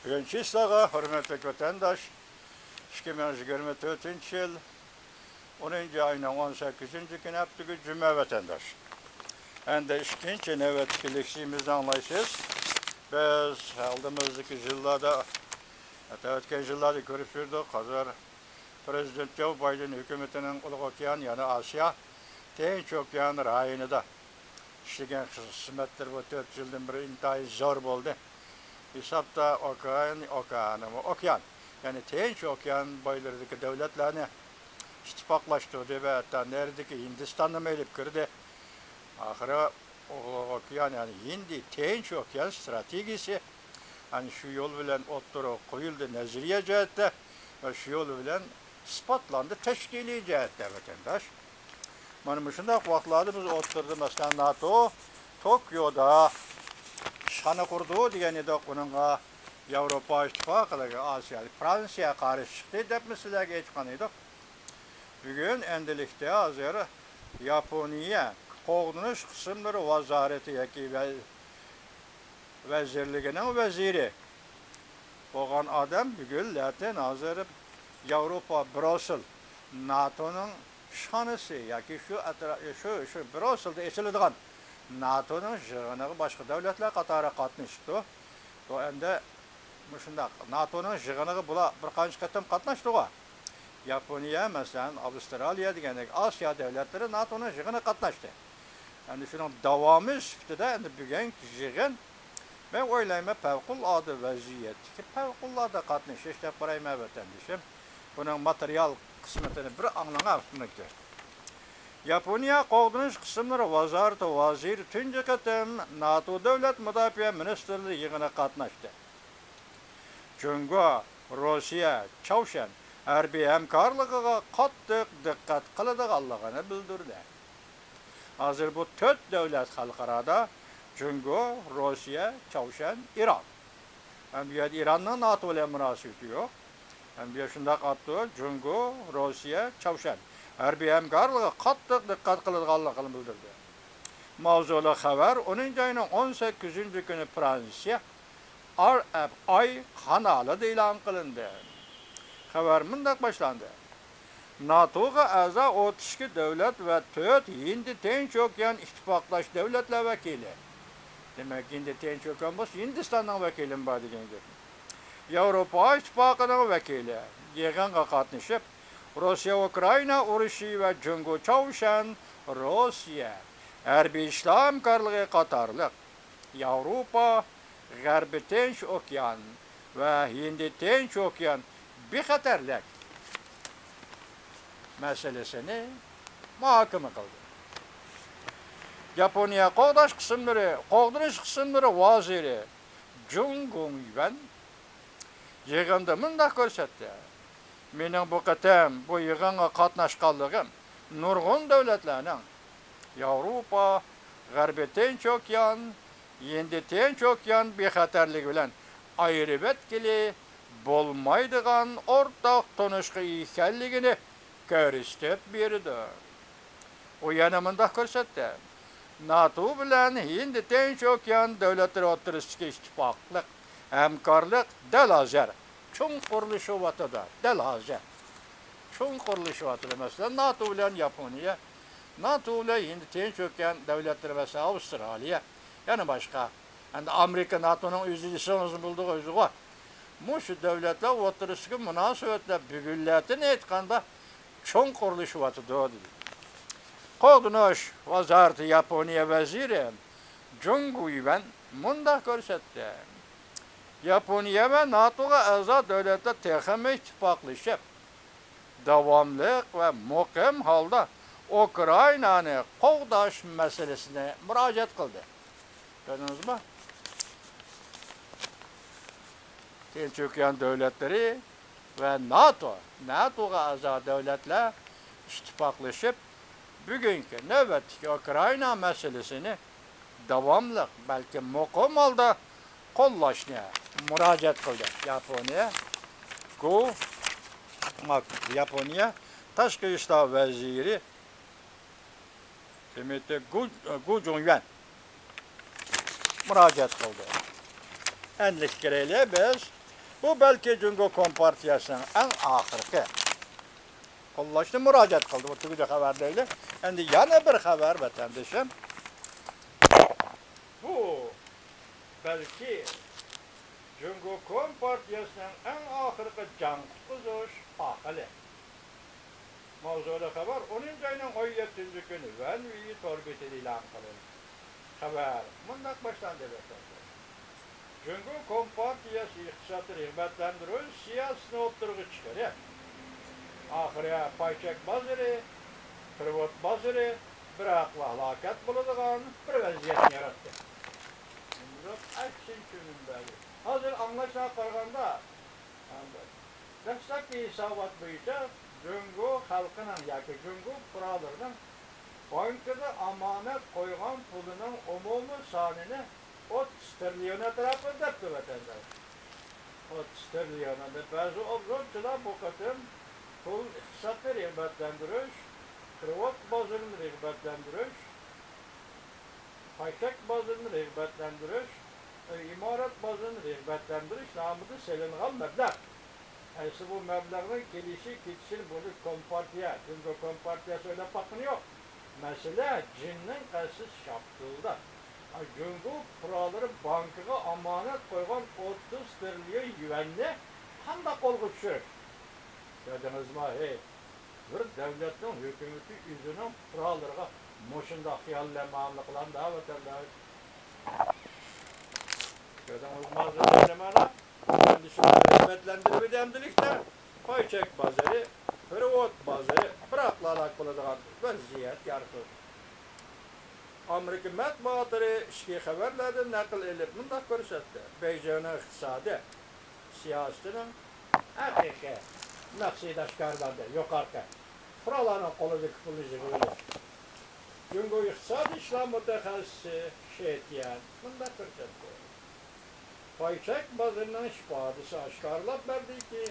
Birinci islağa, hürmetli vatandaş, 2024 yıl 10. ayının 18. günü haftığı cüme vatandaş. Hem de ikinci nöbetçilikçimizi anlayışız. Biz aldığımızdaki yıllarda, hatta ötken yıllarda görüp yürüdük. Hazır Prezident Joe Biden hükümetinin Uluq Okyan, yani Asya, Tinç Okyan rayonida işlеген hizmetler bu 4 yıldan beri intayı zor oldu. Hesapta okyan, yani Tinç Okyan boylarındaki devletlerini ittifaklaştırdı ve hatta neredeki Hindistan'da meyilip girdi. Ahıra Okyan, yani Hindi Tinç Okyan stratejisi, yani şu yol bilen otturu koyuldu neziriye cihette ve şu yol bilen ispatlandı teşkili cihette vatandaş. Mana şundaq vaqtlarda biz oturdu, mesela NATO Tokyo'da şanı kurdu degan edi, bununla Avrupa İttifaqı'na, Asya, Fransiya qarşı chiqdi deb sizlarga aytgan edik. Bugün endilikda hozir Yaponiya qo'g'dinish qismlari vazirati yoki vazirligining vaziri bo'lgan odam bugun latin hozir Avrupa Brussel NATO'nun şanısı, yoki şu Brussel'da etiladigan NATO'nun yig'iniga boshqa davlatlar qatori qatnashdi. Bu endi shundaq NATO'nun yig'iniga bular bir qancha qatam qatnashdi-ku. Yaponiya, masalan, Avstraliya degandek Osiyo davlatlari NATO'nun yig'iniga qatnashdi. Endi shuning davomi sifatida endi bugungi yig'in men o'ylayman favqulodda vaziyat. Favqulodda qatnashish deb qarayman vatandashim. Buning material qismatini bir anlamayapti. Yaponiya qo'g'dinish qismlari vaziri tunji qatam NATO davlat mudofaa ministrligi yig'iniga qatnashdi. Jungo, Rossiya, Chavshan harbiy hamkorligiga qattiq diqqat qiladiganligini bildirdi. Hozir bu 4 davlat xalqarada Jungo, Rossiya, Chavshan, Iran. Hem İran'ın NATO ile münasebeti yok. Hem bir şundaq atdı, Jungo, Rossiya, Chavshan harbiy hamkorligiga qattiq diqqat qiladiganligini bildirdi. Mavzuli xabar 10. ayının 18. günü Fransiya RFI kanalida e'lon qilindi. Xabar bunday boshlandı. NATO'ga a'zo 32 davlat ve 4 Hindi Tinch Okyan ittifoqlash davlatlar vakili. Demek Hindi Tinch Okyan bo'lsa Hindistonning vakili bor degan gap. Avrupa İttifaqı'nın vakili yig'inga qatnashib, Rossiya-Ukraina urushi va Jungo Chavshan Rossiya harbiy ishlar hamkorligi qatorliq Avrupa, G'arbiy Tinch Okyan va Hindi Tinch Okyan bexatarlik meselesini muhokama qildi. Yaponiya qo'g'dinish qismlari vaziri Jung Yuan yig'inda bunday ko'rsatdi. Mening bu qatam bu yig'inga qatnashganligim nurg'un davlatlarning Avrupa, G'arbiy Tinch Okyan, Hindi Tinch Okyan bexatarligi bilan ayirib etkili bo'lmaydigan o'rtaq tunishqa ekanligini ko'rsatib berdi. O yana bunday ko'rsatdi. NATO bilan Hindi Tinch Okyan davlatlari o'rtasidagi ittifoqlik, hamkorlik dal hozir cho'ng qurilishyapti. Dal hozir cho'ng qurilishyapti. Masalan, NATO bilan Yaponiya, NATO bilan Hindi Tinch Okyan davlatlari va Avstraliya, yana boshqa. Endi Amerika NATO'ning o'zini bildiği o'zi bor. Şu devletler o'rtasidagi munosabatlar bugunlarni aytganda cho'ng qurilishyapti dedi. Qo'g'dinish vazirati Yaponiya vaziri Jung Yuan bunday ko'rsatdi. Yaponiya ve NATO'ga a'zo davlatlar texnik ittifoqlashib, davomli va muqim holda Ukrainani qo'g'dash masalasini murojaat qildi. Ko'rdingizmi? Tinch Okyan devletleri ve NATO'ga a'zo davlatlar ittifaqlashib, bugungi navbatdagi Ukraina meselesini davomli, balki muqim holda qo'llashni murojaat qildi. Yaponiya tashqi ishlar vaziri Gu Jungyuan murojaat qildi. Enlik kereyle biz Bu belki Cungo Kompartiyasının en ahırki qo'llashni murojaat qildi. Bu tuguja xabar deyli. Endi yana bir xabar vatandoshim. Bu belki Cungo Kompartiyasının en ahırki can qutquzuş aqili. Mavzuda xabar 10 ayning 17 kuni Van Wi torbetida e'lon qilindi. Xabar mundaq boshlandi deb Cungo Kompartiyasi iqtisodiy rag'batlantirish siyosatini o'ttirg'i chiqarib, oxiri paychak bozori, privat bozori biroq halokat bo'ladigan bir vaziyatni yaratdi. Hozir anglashga qaraganda dastlabki hisobot bo'yicha Cungo xalqining yoki Cungo fuqarolarining bankada omonat qo'ygan pulining umumiy sonini 30 trilyon atrofida debdi vatandosh. 30 trilyon. Ba'zi obzorchilar bu qatim pul iqtisodiy rag'batlantirish, privat bozorini rag'batlantirish, paytak bozorini rag'batlantirish, imorat bozorini rag'batlantirish nomida selingan mablag'. Aysi bu mablag'ning ketishi bo'lib Kompartiya, Cungo Kompartiyasi o'ylab bakını yo'q. Mesele cinnin qaysi şaptıldı. Cungo fuqarolari bankiga omonat qo'ygan 30 trilyon yuanni qanday qo'lga tushirish? Gördünüzmü? Bir devletin hükümeti yüzünün fuqarolariga mushunday xiyollar muomala qiladi da vatandosh. Gördünüzmü? Nimana? Endi shu rag'batlantirib emdilikda paychak bozori, privat bozori biroqlar bo'ladigan vaziyat yaratildi. Amerika matbuotlari ishki xabarlarda naql edib bunday ko'rsatdi. Beyjingning iqtisodiy siyosatining haqiqiy naqshidashkorlari yuqorida fuqarolarning qo'lidagi pulni yig'ildi. Cungo iqtisodiy ishlar mutaxassisi Shetian bunday ko'rsatdi. Paychak bozorining ifodasi oshkorlab berdiki,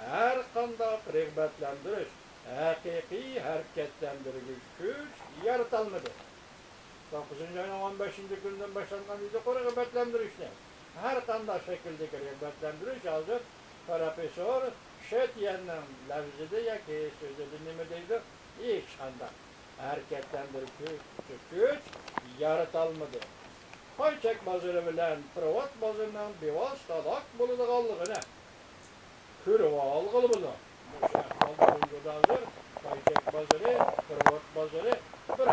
har qanday rag'batlantirish, haqiqiy harakatlantiruvchi kuch yaratilmadi. 9-ayning 15-kundan boshlangan yuqori rag'batlantirishni har qanday shakldagi rag'batlantirish hozir professor Shetianning lafzida yoki so'zida nima deydi? Hech qanday harakatlantiruvchi kuch yaratilmadi. Paychak bozori bilan privat bozorning bevosita aloq bo'ladiganligini ko'rib olg'ili bo'ldi. Hozir paychak bozori, privat bozori bir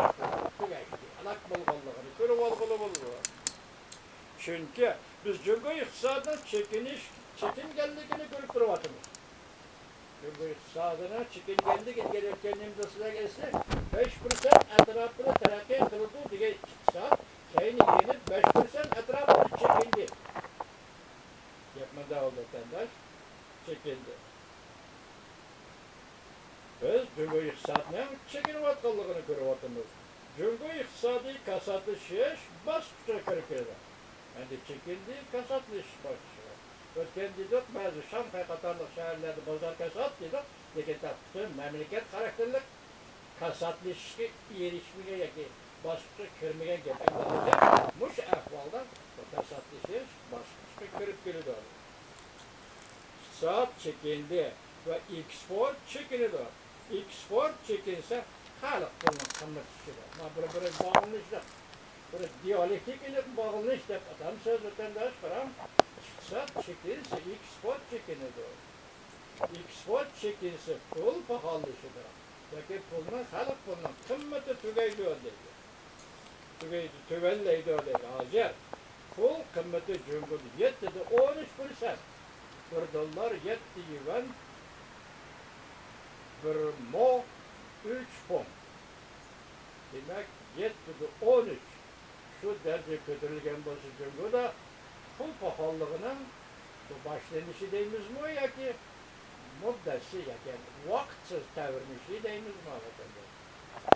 tugaydi. Aloq bo'lganligini ko'rib olg'ili bo'ldi. Chunki biz Cungo iqtisodining chekinganligini ko'rib turyapmiz. Cungo iqtisodining chekinganligi kelayotganimizda sizlarga esa 5% atrofida taraqqiy qildi degan iqtisod sayni yenib 5% atrofida çekindi. Yapmada oldu vatandaş, çekindi. Biz Cungo iqtisodning chekinayotganligini ko'ryapmiz. Cungo iqtisodiy kasatlashish bosqichiga kirib keldi. Endi chekindi, kasatlash bosqichiga. O'tgan dedik, ba'zi Shanxay qatorliq shaharlarda bozor kasat dedik, lekin butun mamlakat xarakterlik kasatlashishga erishmagan yoki bosqichga kirmagan gap. Mush ahvolda kasatlashish bosqichiga kirib keldi. Iqtisod chekindi va eksport chekinadi. Eksport chekinsa xalq pulning qimmati tushadi. Mana bir-biriga bog'lanishlar, bir dialektik ilib bog'lanish deb atamiz so'z vatandosh qaram. Iqtisod chekinsa eksport chekinadi. Eksport chekinsa pul pahalashidir. Yoki pulning xalq pulning qimmati tugaydi deydi. Tüvellaydı deydi. Hozir pul qimmati Cungoda 7-13%. $1 7 yuan, 1 mo 3 pon. Demek 7-13 şu derece kötülügen bolsa Cungoda pul pahalılığının başlanışı deyimiz mi yoki muddesi yoki vaqtsiz tavrinishi deyimiz mi?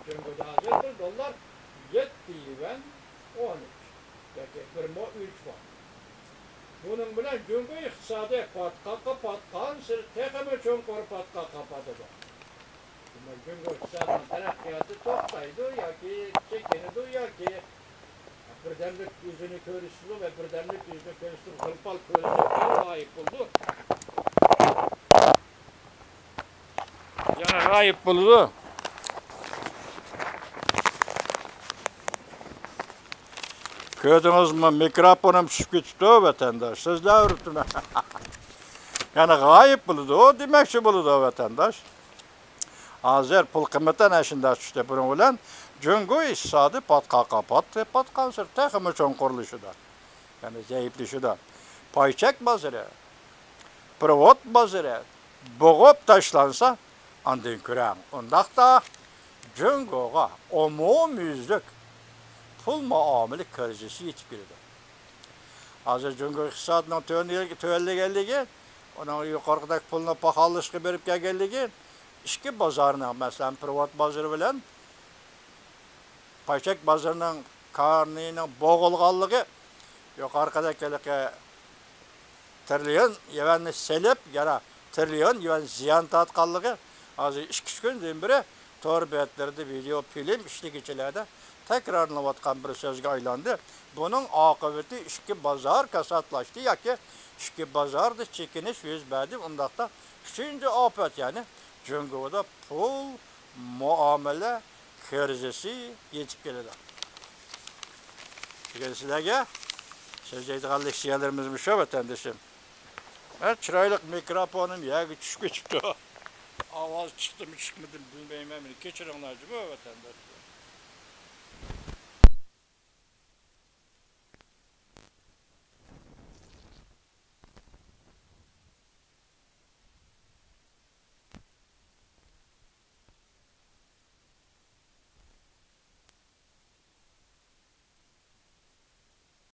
Cungoda hozir $1 7 yuan 13 yoki 1 mo 3 pon. Bunun bilan Cungo iqtisodiy patqan sir texmi cho'nqur patqa patadi. Cungo iqtisodining taraqqiyoti to'xtaydi yoki chekinadi yoki birdemlik yüzünü körüstü ve birdemlik yüzünü körüstü hırpal körüstü layık buldu. Yana layık buldu. Gördünüz mü mikrofonum çıktı vatandaş. Sizler öğretme. Yani gayip buldu o demekçi buldu o vatandaş. Hazır pul kıymetten eşinde çıktı bunun bilen. Cüngü iktisadi patka kapattı. Patkansır tekimi çoğun kuruluşudan. Yani zeyiflişinden. Payçek bazırı, privat bazırı, boğup taşlansa andın kürem. Ondak da cüngüga umumyüzlük pul muamele krizisi yetip girdi. Hazır cüngü iktisadının tövelligi, onun yukarıdaki puluna pahalışkı berip gelgelligi, işki bazarının, mesela privat bazarı bilen, payçek bazarının karnının boğulğanlığı, yukarıdaki trilyon yevanni selip, yara trilyon yevan ziyan tatkallığı, hazır 2 günden biri torbetlerde video, film, işlikçilerde tekrarlanıvatkan bir sözge aylandı. Bunun akıbeti işki bazar kasatlaştı, ya ki işki bazarda çekiniş yüz verdi. Ondakta 3. afet yani cüngüde pul muamele krizisi yetip geldi. Sizlerge söz eydiğallik siyalarımızmış şu vatandaşım. Ben çıraylık mikrofonum yağı çıktı. Avaz çıktı mı çıkmadı mı bilmeyim. Geçirin acaba vatandaş.